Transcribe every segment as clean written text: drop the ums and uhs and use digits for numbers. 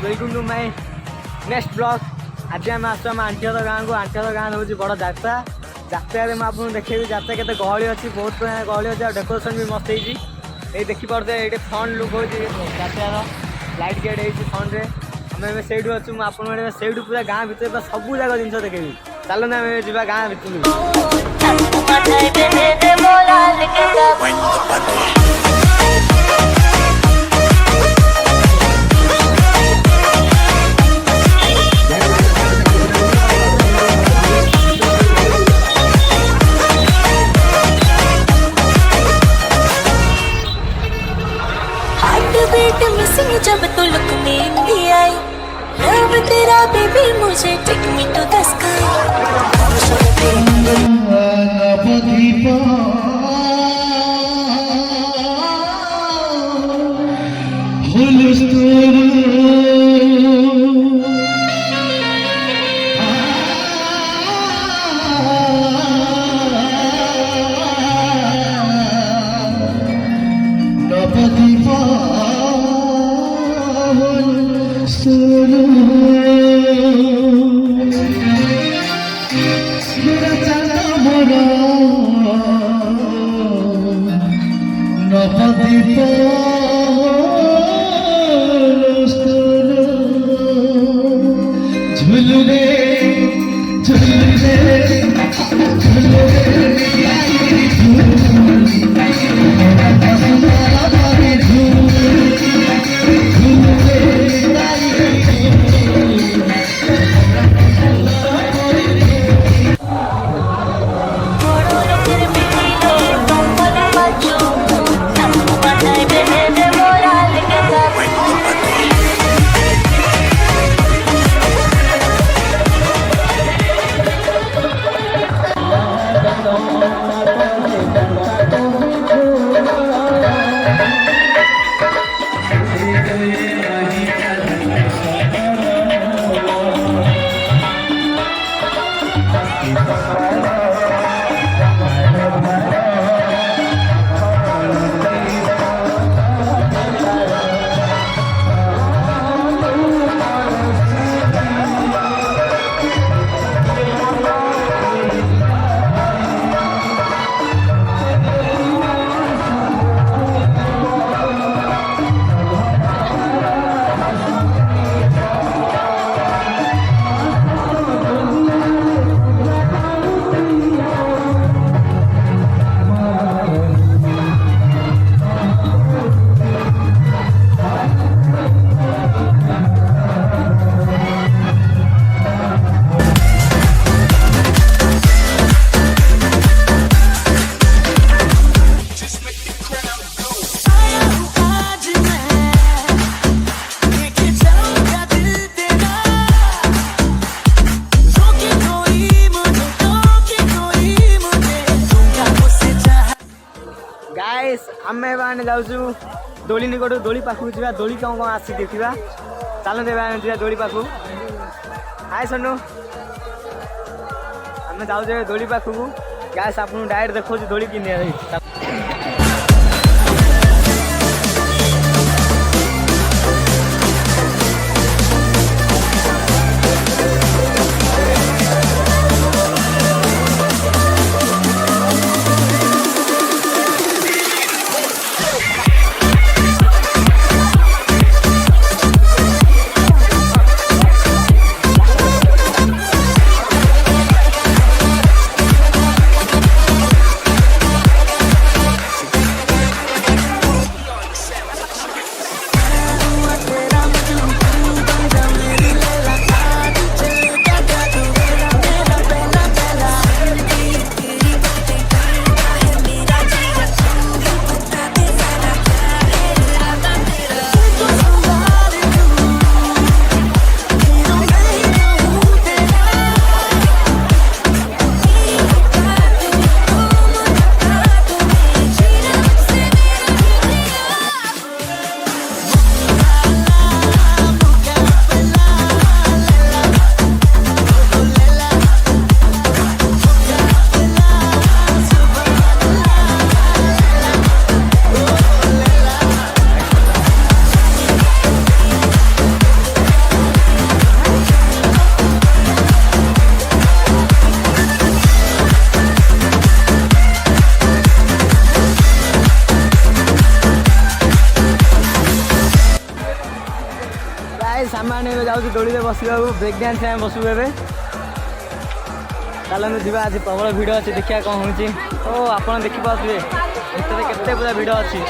Welcome to my next blog. आज आम आस आंटिहर गाँव को। आंटिहर गाँव हूँ बड़ जात्रा। जात्रा मुझे देखेबी जात्रा के गहली अच्छी, बहुत गहली अच्छी। डेकोरेशन भी मस्त होती। ये देखिपे ये फ्रंट लुक हो जात्रार लाइट गेट हो फ्रंट में। आम से अच्छु मुझे पूरा गाँव भर सब जगह जिन देखेबी। चलो ना आम जा गाँव भर। जब तो लुक में इंदी आई, लव तेरा बेबी मुझे टेक मी टू द आम जाऊँ दोली निकट दोली पाखक जा। दोली कौन कौन आसी देखा। चलो जा दोली पाखक। हाय सोनू, आम जाऊे दोली पाखक। गैस आप डायरेक्ट देखो दोली कि ଦୋଳିରେ ବସିବାକୁ ବ୍ରେକ୍ ଡ୍ୟାନ୍ସ ଆମେ ବସିବୁ ଏବେ। ଚାଲନ୍ତୁ ଯିବା, ଆଜି ପ୍ରବଳ ଭିଡ଼ ଅଛି, ଦେଖିବା କ'ଣ ହେଉଛି। ଓ ଆପଣ ଦେଖିପାରୁଥିବେ ଭିତରେ କେତେ ପୁରା ଭିଡ଼ ଅଛି।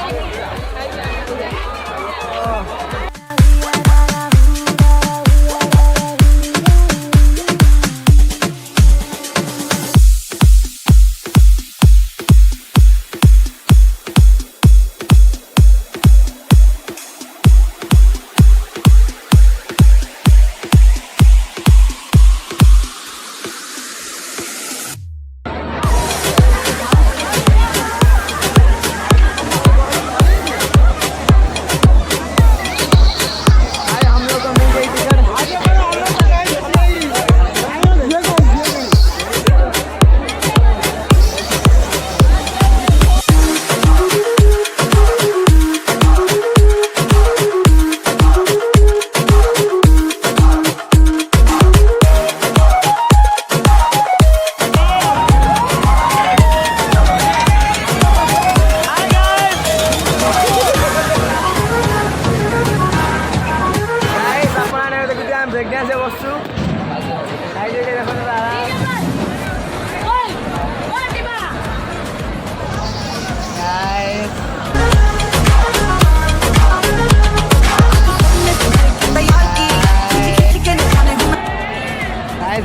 ब्रेक डांस बसु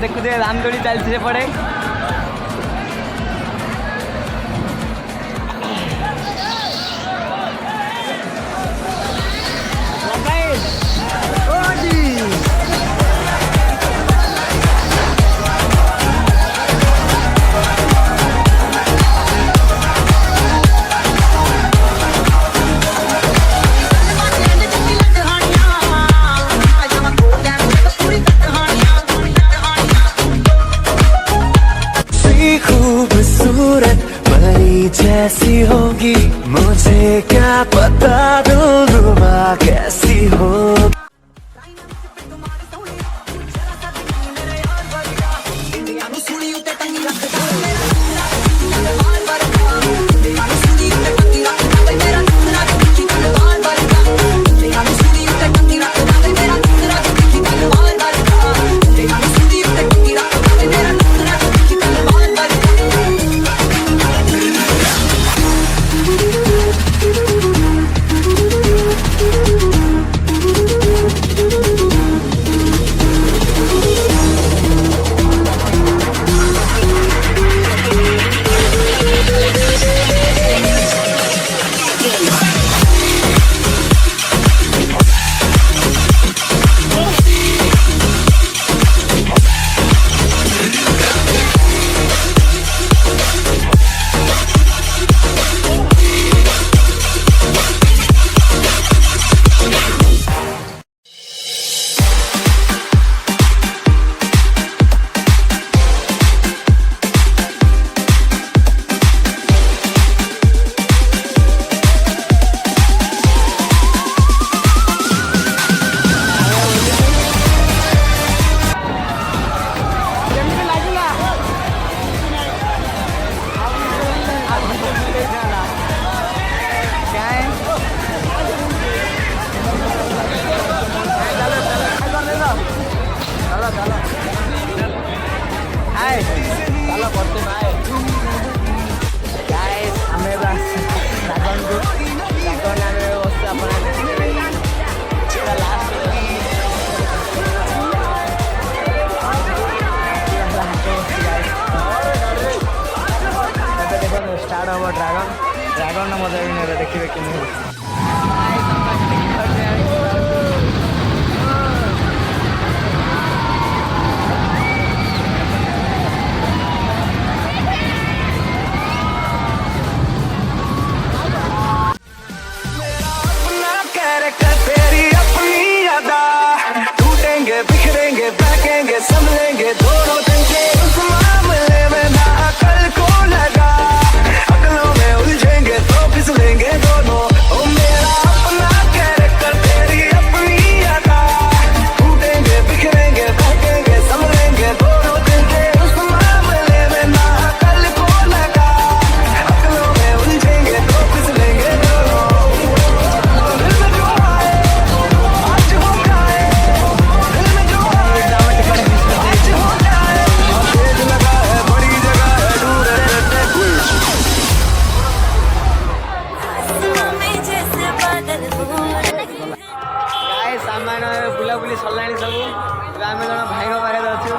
देखुए रामदोली चलती पड़े। खूबसूरत परी जैसी होगी, मुझे क्या पता दिलरुबा कैसी होगी। स्टार्ट हम ड्रागन ड्रागन मजा भी देखिए कि बिखरेंगे बहकेंगे संभलेंगे दोनों दिन के उस मामले में ना अकल को लगा, अकलों में उलझेंगे तो फिसलेंगे दोनों। ओ मेरा अपना ସାରିଲାଣି ସବୁ। ଏବେ ଆମେ ଜଣେ ଭାଇଙ୍କ ପାଖରେ ଅଛୁ।